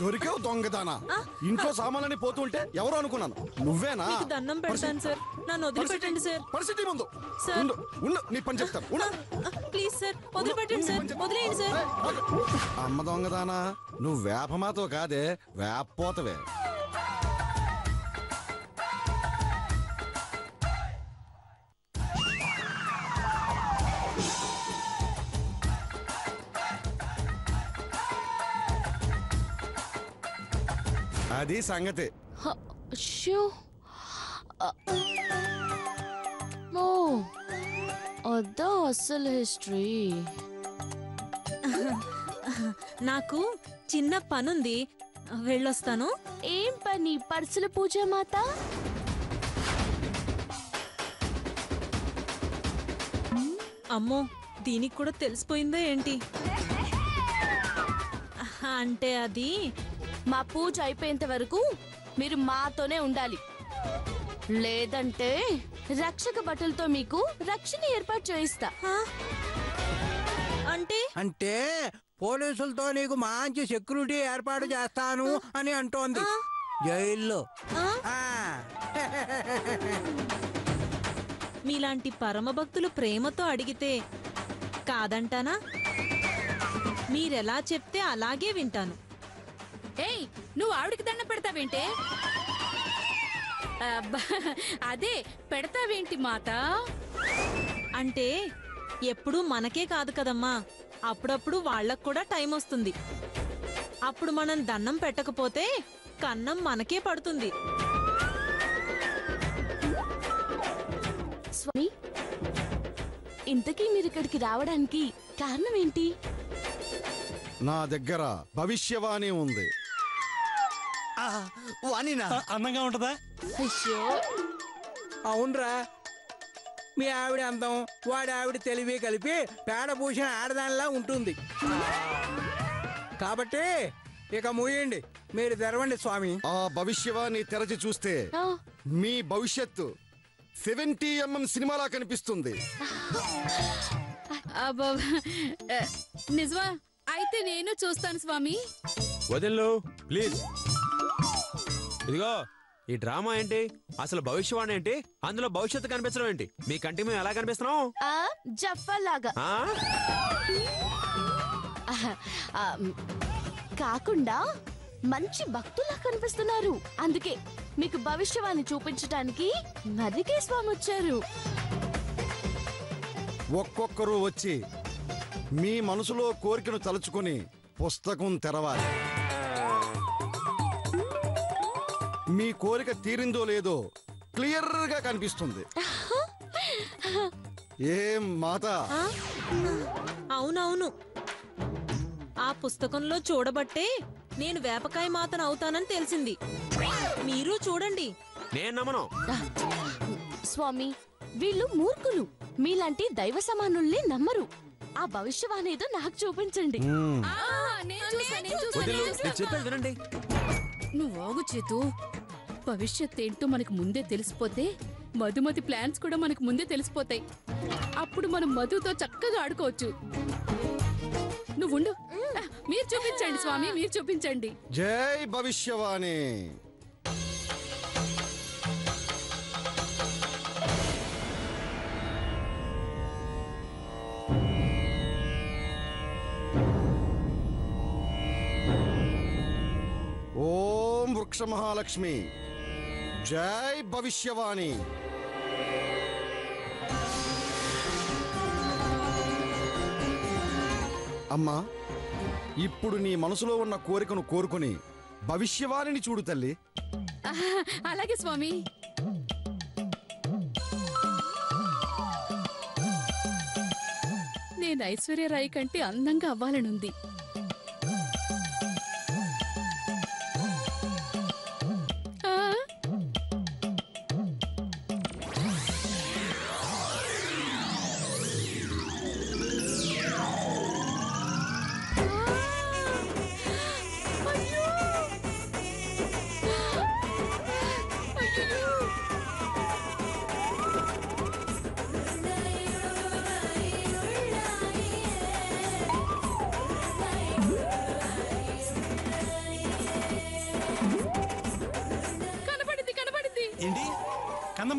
దొరికావు దొంగదానా. ఇంట్లో సామాన్లని పోతుంటే ఎవరు అనుకున్నాను, నువ్వేనా? దండం పెడతాను సార్, నన్ను వదిలిపెట్టండి సార్. పరిస్థితి ముందు సార్. ఉండు, నీ పని చెప్తాను. ప్లీజ్ సార్, వదిలిపెట్టండి సార్, వదిలేయండి సార్. అమ్మ దొంగదానా, నువ్వు వేపమాతో కాదే, వేపోతవే. అది సంగతి. అదా అసలు హిస్టరీ. నాకు చిన్న పనుంది, వెళ్ళొస్తాను. ఏం పని? పర్సుల పూజ మాత. అమ్మో, దీనికి కూడా తెలిసిపోయిందా ఏంటి? అంటే అది మా పూజ అయిపోయేంత వరకు మీరు మాతోనే ఉండాలి, లేదంటే రక్షక భటులతో మీకు రక్షణ ఏర్పాటు చేయిస్తా. అంటే పోలీసులతో నీకు మంచి సెక్యూరిటీ ఏర్పాటు చేస్తాను అని అంటోంది జైల్లో. మీలాంటి పరమ భక్తులు ప్రేమతో అడిగితే కాదంటానా? మీరెలా చెప్తే అలాగే వింటాను. ఏయ్, నువ్వు ఆవిడికి దండ పెడతావేంటే? అదే పెడతావేంటి మాత? అంటే ఎప్పుడూ మనకే కాదు కదమ్మా, అప్పుడప్పుడు వాళ్ళకు కూడా టైం వస్తుంది. అప్పుడు మనం దండం పెట్టకపోతే కన్నం మనకే పడుతుంది. స్వామి, ఇంతకీ మీరు ఇక్కడికి రావడానికి కారణం ఏంటి? నా దగ్గర భవిష్యవాణి ఉంది. వాణినా? అందంగా ఉంటదా? అయ్యో, అవునరా, మీ ఆవిడ అందం వాడి ఆవిడ తెలివి కలిపి పేడ పూసిన ఆడదానిలా ఉంటుంది. కాబట్టి ఇక మూయండి, మీరు తెరవండి స్వామి. ఆ భవిష్యవాణి తెరచి చూస్తే మీ భవిష్యత్తు 70mm సినిమాలా కనిపిస్తుంది. నిజమా? అయితే నేను చూస్తాను స్వామి. వదిలు ప్లీజ్. ఇదిగో, ఈ డ్రామా ఏంటి? అసలు భవిష్యవాణి ఏంటి? అందులో భవిష్యత్తు కనిపించడం ఏంటి? మీ కంటి మేము ఎలా కనిపిస్తున్నాం? జఫ్ఫలాగా కాకుండా మంచి భక్తులా కనిపిస్తున్నారు. అందుకే మీకు భవిష్యవాణి చూపించడానికి మరికే స్వామి వచ్చారు. ఒక్కొక్కరు వచ్చి మీ మనసులో కోరికను తలుచుకుని పుస్తకం తెరవాలి. మీ కోరిక తీరిందో లేదో క్లియర్ గా కనిపిస్తుంది. ఏం మాత? అవునవును, ఆ పుస్తకంలో చూడబట్టే నేను వేపకాయ మాతను అవుతానని తెలిసింది. మీరు చూడండి. నేను నమ్మను. స్వామి, వీళ్ళు మూర్ఖులు. మీలాంటి దైవ సమానుల్ని నమ్మరు. ఆ భవిష్యవాణి ఏదో నాకు చూపించండి. చెప్పేది వినండి. నువ్వు ఆగు చేతు. భవిష్యత్ ఏంటో మనకు ముందే తెలిసిపోతే మధుమతి ప్లాన్స్ కూడా మనకు ముందే తెలిసిపోతాయి. అప్పుడు మనం మధుతో చక్కగా ఆడుకోవచ్చు. నువ్వుండు, మీరు చూపించండి స్వామి, మీరు చూపించండి. జై భవిష్యవాణి. ఓం వృక్ష మహాలక్ష్మి. జై భవిష్యవాణి. అమ్మా, ఇప్పుడు నీ మనసులో ఉన్న కోరికను కోరుకుని భవిష్యవాణిని చూడు తల్లి. అలాగే స్వామి. నేను ఐశ్వర్యరాయ్ కంటే అందంగా అవ్వాలనుంది.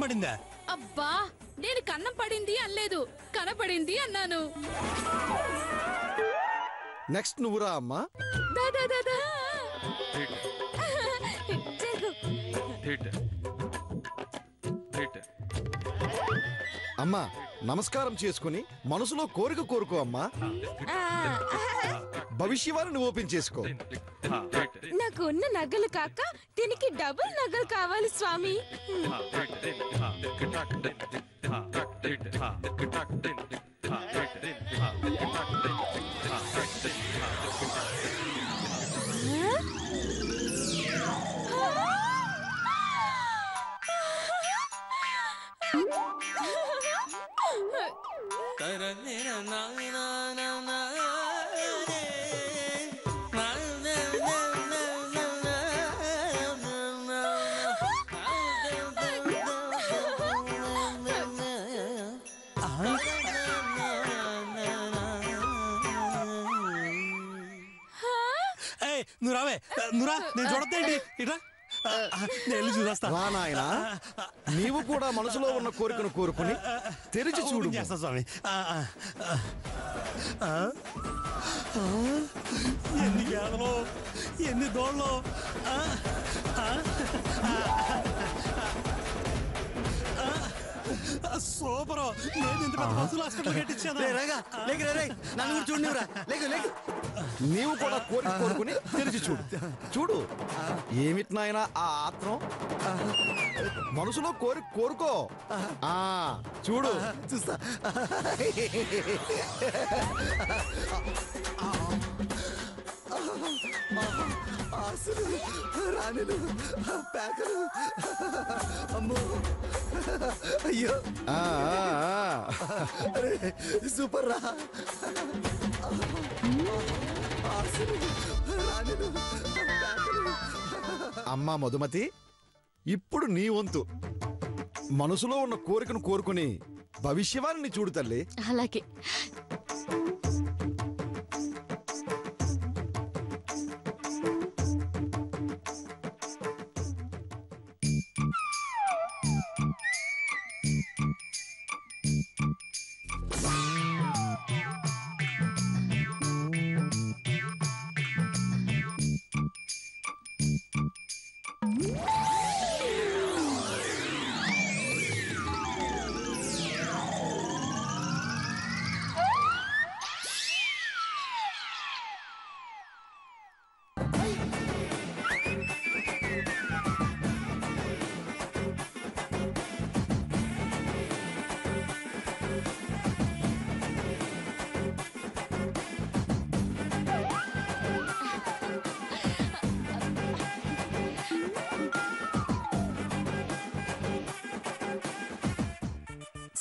పడిందా? అబ్బా, నేను కన్నం పడింది అనలేదు, కనపడింది అన్నాను. నెక్స్ట్ నువ్వురా అమ్మా. దా, దా, దా, దా. అమ్మా నమస్కారం చేసుకుని మనసులో కోరిక కోరుకో అమ్మా. భవిష్యవాణిని ఓపెన్ చేసుకో. నాకు ఉన్న నగలు కాక దీనికి డబుల్ నగలు కావాలి స్వామి. నువ్వు రావే, నువ్వురా, నేను చూడద్దేంటి ఇట్లా నేను చూస్తా. రా నాయనా, నీవు కూడా మనసులో ఉన్న కోరికను కోరుకుని తెరిచి చూడు. చేస్తా స్వామి. ఎన్ని గేదలు, ఎన్ని దోళ్ళు. సూపర్. నేను ఇంత పెద్ద బస్సులు హాస్పిటల్ కట్టించాను. నన్ను కూడా చూడనివ్వరా. నీవు కూడా కోరిక కోరుకుని తెరిచి చూడు. చూడు ఏమిటి నాయనా ఆ ఆత్రం. మనసులో కోరిక కోరుకో. ఆ చూడు. చూస్తా. రాణులు, ప్యాకలు, అమ్మో, అయ్యో, సూపర్ రా. అమ్మా మధుమతి, ఇప్పుడు నీ వంతు. మనసులో ఉన్న కోరికను కోరుకుని భవిష్యవాణిని చూడు తల్లి. అలాగే.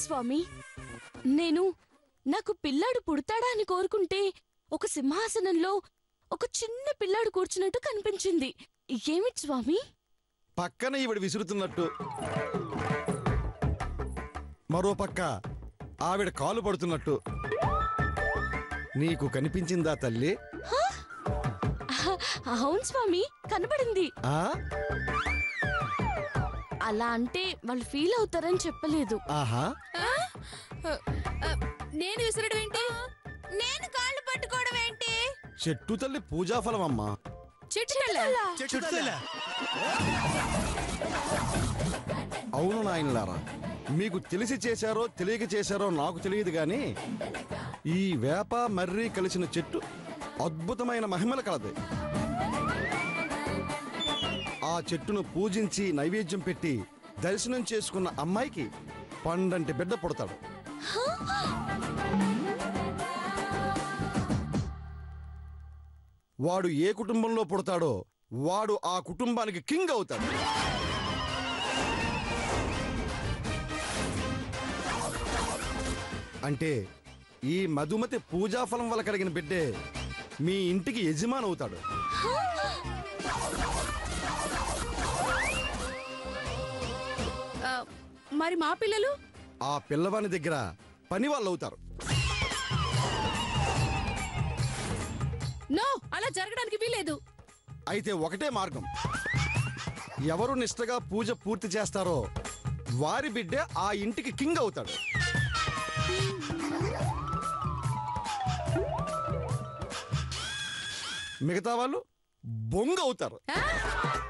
స్వామి, నేను నాకు పిల్లాడు పుడతాడా అని కోరుకుంటే ఒక సింహాసనంలో ఒక చిన్న పిల్లాడు కూర్చున్నట్టు కనిపించింది. ఏమిటి స్వామి? పక్కన ఈవిడ విసురుతున్నట్టు, మరో పక్క ఆవిడ కాలు పడుతున్నట్టు నీకు కనిపించిందా తల్లి? అవును స్వామి, కనబడింది. ఆ అలా అంటే వాళ్ళు ఫీల్ అవుతారని చెప్పలేదు. ఆహా, నేను విసరడం ఏంటి? నేను కాళ్ళు పట్టుకోవడం ఏంటి? చెట్టు తల్లి పూజాఫలం అమ్మా. అవును నాయనలారా, మీకు తెలిసి చేశారో తెలియక చేశారో నాకు తెలియదు గాని ఈ వేప మర్రి కలిసిన చెట్టు అద్భుతమైన మహిమలు కలది. ఆ చెట్టును పూజించి నైవేద్యం పెట్టి దర్శనం చేసుకున్న అమ్మాయికి పండంటి బిడ్డ పుడతాడు. వాడు ఏ కుటుంబంలో పుడతాడో వాడు ఆ కుటుంబానికి కింగ్ అవుతాడు. అంటే ఈ మధుమతి పూజాఫలం వల్ల కలిగిన బిడ్డే మీ ఇంటికి యజమాని అవుతాడు. మరి మా పిల్లలు? ఆ పిల్లవాని దగ్గర పని వాళ్ళు అవుతారు. నో, అలా జరగడానికి వీలేదు. అయితే ఒకటే మార్గం. ఎవరు నిష్ఠగా పూజ పూర్తి చేస్తారో వారి బిడ్డే ఆ ఇంటికి కింగ్ అవుతాడు. మిగతా వాళ్ళు బొంగ అవుతారు.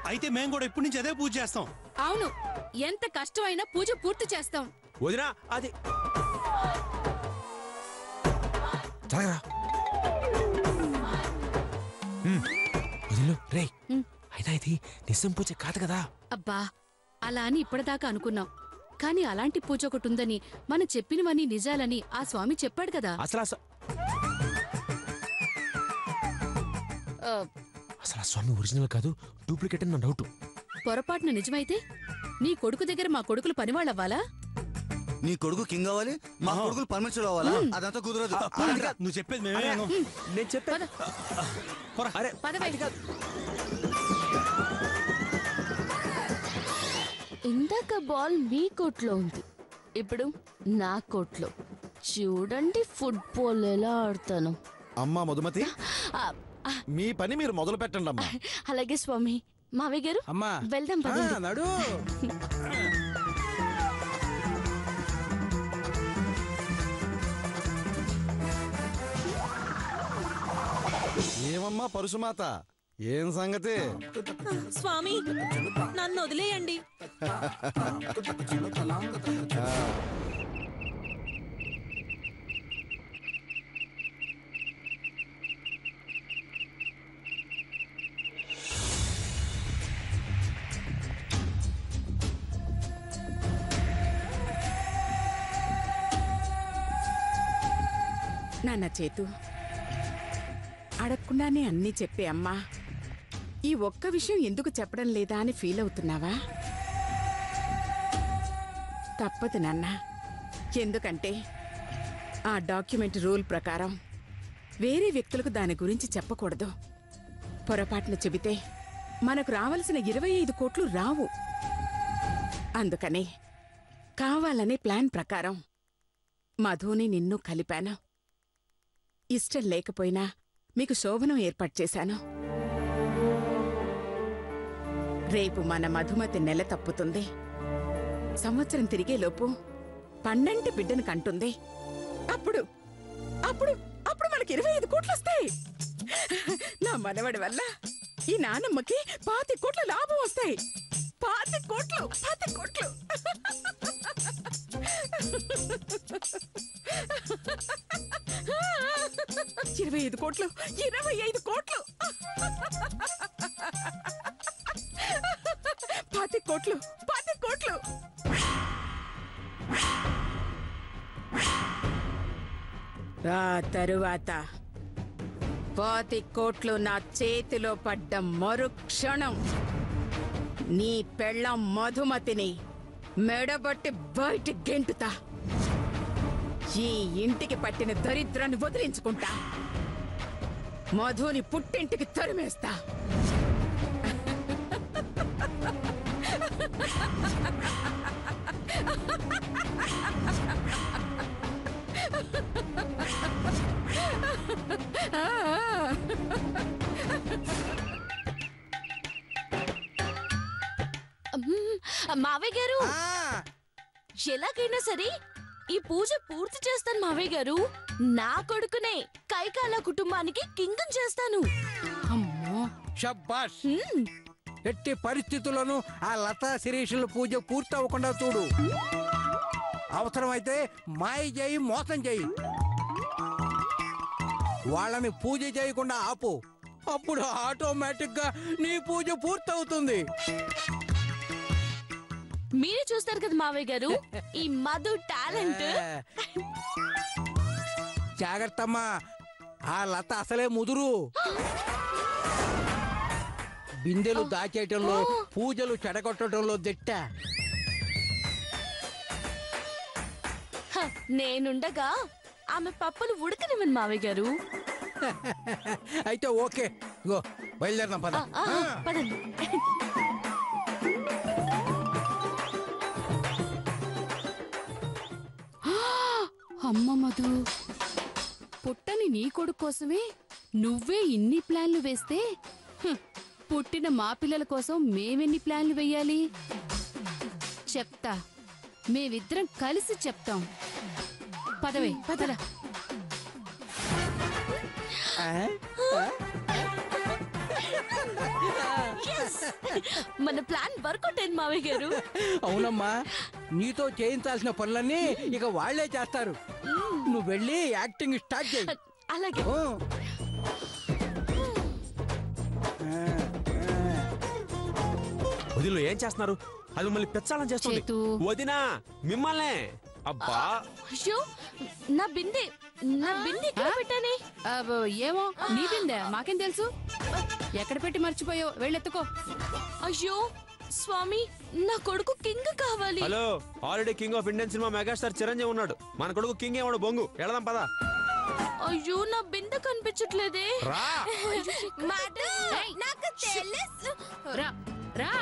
అయితే మేము కూడా ఇప్పటి నుంచి అదే పూజ చేస్తాం. అవును, ఎంత కష్టమైనా పూజ పూర్తి చేస్తాం. వదినా అది జరగరా వదిలు రే. అయినా ఇది నిజం పూజ కాదు కదా. అబ్బా, అలా అని ఇప్పటిదాకా అనుకున్నాం. కానీ అలాంటి పూజ ఒకటి ఉందని, మనం చెప్పినవన్నీ నిజాలని ఆ స్వామి చెప్పాడు కదా. అసలు ఆ, అసలు ఆ స్వామి ఒరిజినల్ కాదు, డూప్లికేట్ అని నా డౌట్. పొరపాటున నిజమైతే నీ కొడుకు దగ్గర మా కొడుకులు పనివాళ్ళవ్వాలా? నీ కొడుకు కింగ్ అవ్వాలి, మా కొడుకులు పర్మిషన్ అవ్వాలా? అదంతా కుదరదు. నువ్వు చెప్పేది మేమే విన్నాం. నేను చెప్పాను. అరే పదవే. ఇందాక బాల్ మీ కోట్లో ఉంది, ఇప్పుడు నా కోట్లో. చూడండి ఫుట్బాల్ ఎలా ఆడతాను. అమ్మా మధుమతి, ఆ, ఆ, మీ పని మీరు మొదలు పెట్టండి అమ్మా. అలాగే స్వామి. మావయ్య గారు అమ్మా వెళ్దాం పదండి. నడు. ఏమమ్మా పరుసుమాత, ఏం సంగతి? స్వామి నన్ను వదిలేయండి. నాన్న చేతు, అడగకుండానే అన్నీ చెప్పే అమ్మా. ఈ ఒక్క విషయం ఎందుకు చెప్పడం లేదా అని ఫీల్ అవుతున్నావా? తప్పదు నాన్న. ఎందుకంటే ఆ డాక్యుమెంట్ రూల్ ప్రకారం వేరే వ్యక్తులకు దాని గురించి చెప్పకూడదు. పొరపాటున చెబితే మనకు రావలసిన 25 కోట్లు రావు. అందుకని కావాలనే ప్లాన్ ప్రకారం మధుని నిన్ను కలిపాను. ఇష్టం లేకపోయినా మీకు శోభనం ఏర్పాటు చేశాను. రేపు మన మధుమతి నెల తప్పుతుంది. సంవత్సరం తిరిగేలోపు పండంటి బిడ్డను కంటుంది. అప్పుడు అప్పుడు అప్పుడు మనకి 25 కోట్లు వస్తాయి. నా మనవడి వల్ల ఈ నానమ్మకి 25 కోట్ల లాభం వస్తాయి. 25 కోట్లు 25 కోట్లు. 25 కోట్లు 25 కోట్లు 25 కోట్లు 25 కోట్లు. ఆ తరువాత 25 కోట్లు నా చేతిలో పడ్డ మరుక్షణం నీ పెళ్ళం మధుమతిని మెడబట్టి బయట గెంటుతా. ఈ ఇంటికి పట్టిన దరిద్రాన్ని వదిలించుకుంటా. మధుని పుట్టింటికి తరిమేస్తా. మావయ్య గారు ఎలాగైనా సరే ఈ పూజ పూర్తి చేస్తాను మావయ్య గారు. నా కొడుకునే కైకాల కుటుంబానికి కింగం చేస్తాను. అమ్మో, షబ్బాష్. ఎట్టి పరిస్థితుల్లోనూ ఆ లతా శిరీషుల పూజ పూర్తి అవ్వకుండా చూడు. అవసరమైతే మాయ చేయి, మోసం చేయి. వాళ్ళని పూజ చేయకుండా ఆపు. అప్పుడు ఆటోమేటిక్ గా నీ పూజ పూర్తవుతుంది. మీరే చూస్తారు కదా మావయ్య గారు ఈ మధు టాలెంట్. జాగ్రత్తమ్మా, ఆ లత అసలే ముదురు. బిందెలు దాచేయటంలో, పూజలు చెడగొట్టడంలో దిట్ట. నేనుండగా ఆమె పప్పులు ఉడకనివ్వను మావయ్య గారు. అయితే ఓకే, ఇగో బయలుదేరదాం పద. పదండి. అమ్మ మధు, పుట్టని నీ కొడుకు కోసమే నువ్వే ఇన్ని ప్లాన్లు వేస్తే పుట్టిన మా పిల్లల కోసం మేమెన్ని ప్లాన్లు వెయ్యాలి? చెప్తా. మేమిద్దరం కలిసి చెప్తాం. పదవే పద. మన ప్లాన్ వర్కౌట్ అయింది మావయ్య గారు. అవునమ్మా, నీతో చేయించాల్సిన పనులన్నీ ఇక వాళ్లే చేస్తారు. నువ్వు వెళ్ళి యాక్టింగ్ స్టార్ట్ చేయి. అలాగే. వదిలో ఏం చేస్తున్నారు? అది మిమ్మల్ని పెచ్చాలని చేస్తుంది. వదినా మిమ్మల్నే. అబ్బా అయ్యో, నా బిందె ఎక్కడ పెట్టానే? ఏమో, నీ బిందె మాకేం తెలుసు? ఎక్కడ పెట్టి మర్చిపోయావు? వెళ్ళెత్తుకో. అయ్యో స్వామి, నా కొడుకు కింగ్ కావాలి. Hello, already king of Indian cinema megastar Chiranjeevi ఉన్నాడు. మన కొడుకు కింగ్ ఏవాడు బొంగు. వెళదాం పదా. అయ్యో, నా బిందె కనిపించట్లేదే. రా. నాకు తెలుసు. రా రా.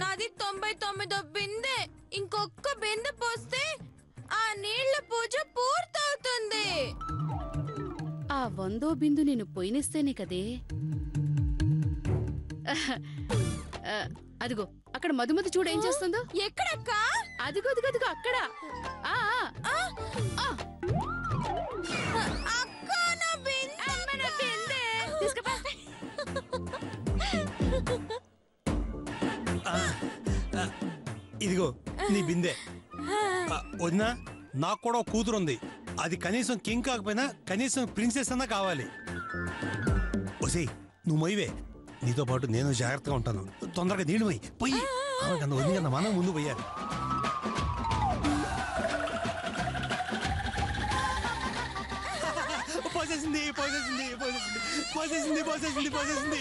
నాది 99వ బిందె. ఇంకొక బిందె పోస్తే ఆ నీళ్ల పూజ పూర్తవుతుంది. ఆ 100వ బిందు నేను పోయినిస్తేనే కదే. అదిగో అక్కడ మధుమతి చూడు ఏం చేస్తుందో. ఎక్కడక్క? అదిగో అదిగో అదిగో అక్కడ. అక్క, నా బిందె తీసుకుపో. ఇదిగో నీ బిందె. వదినా, నాకు కూడా ఒక కూతురు ఉంది. అది కనీసం కింగ్ కాకపోయినా కనీసం ప్రిన్సెస్ అన్నా కావాలి. ఒసేయ్, నువ్వు మొయ్యవే. నీతో పాటు నేను జాగ్రత్తగా ఉంటాను. తొందరగా నీళ్ళు పోయి వదిన మనం ముందు పోయాలి. పోసేసింది పోసేసింది పోసేసింది పోసేసింది పోసేసింది పోసేసింది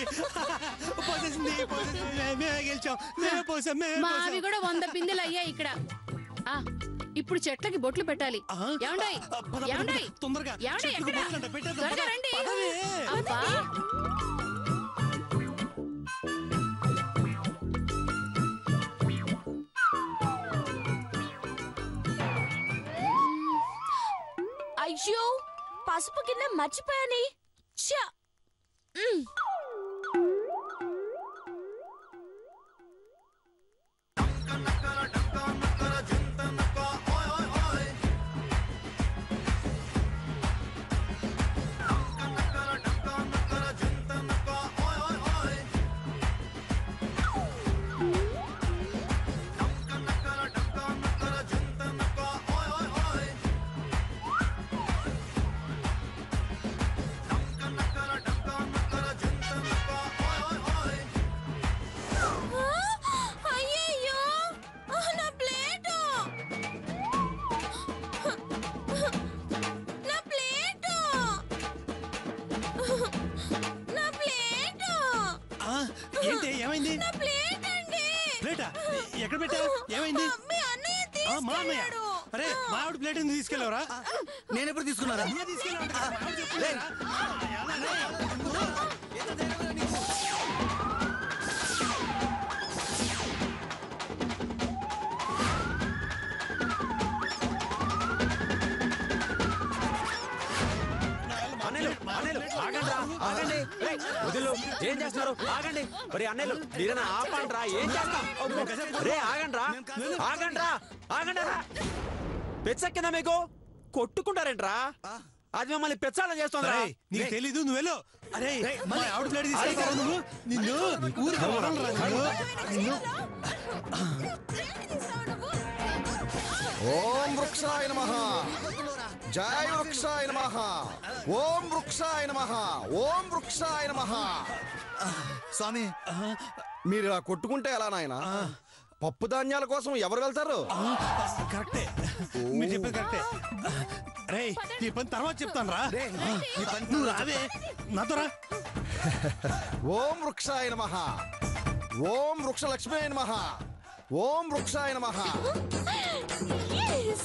పోసేసింది పోసేసింది. మేమే గెలిచాం. మేమే పోసాం. మావి కూడా 100 బిందెలు అయ్యాయి ఇక్కడ. ఇప్పుడు చెట్లకి బొట్లు పెట్టాలి. ఏమండోయ్, ఏమండోయ్, తొందరగా ఏమండోయ్, ఎక్కడ? త్వరగా రండి. అబ్బా, అయ్యో, పసుపు కింద మర్చిపోయాని. ఏంటి ఏమైంది? ప్లేటా ఎక్కడ పెట్టా? ఏమైంది? మా అన్నయ్య. అరే, మా ఆవిడ ప్లేట్ ఎందుకు తీసుకెళ్ళవరా? నేను ఎప్పుడు తీసుకున్నారా? ఆగండి. వదిలు ఏం చేస్తున్నారు? ఆగండి. మరి అన్నయ్యలు మీరైనా ఆపండ్రా. ఏం చేస్తాం? రే ఆగండ్రా, ఆగండ్రా, ఆగండ్రా. పెచ్చెక్కిందా మీకు? కొట్టుకుంటారేంట్రా? అది మిమ్మల్ని పెచ్చాలని చేస్తుందా? నీకు తెలీదు, నువ్వు వెళ్ళు. అరే, మా ఆవిడ ప్లేట్ తీసుకెళ్తారా నువ్వు? నిన్ను ఊరికి ఓం వృక్షాయ నమః. జై వృక్షాయ నమః. ఓం వృక్షాయ నమః. ఓం వృక్షాయ నమః. స్వామి మీరు ఇలా కొట్టుకుంటే ఎలా నాయనా? పప్పు ధాన్యాల కోసం ఎవరు వెళ్తారు? కరెక్టే, మీరు చెప్పేది కరెక్టే. రేయ్ ఈ పని తర్వాత చెప్తాను రా. నువ్వు రావే నాతో రా. ఓం వృక్షాయ నమః. ఓం వృక్షలక్ష్మీ నమః. ఓం వృక్షాయ నమః. Yes!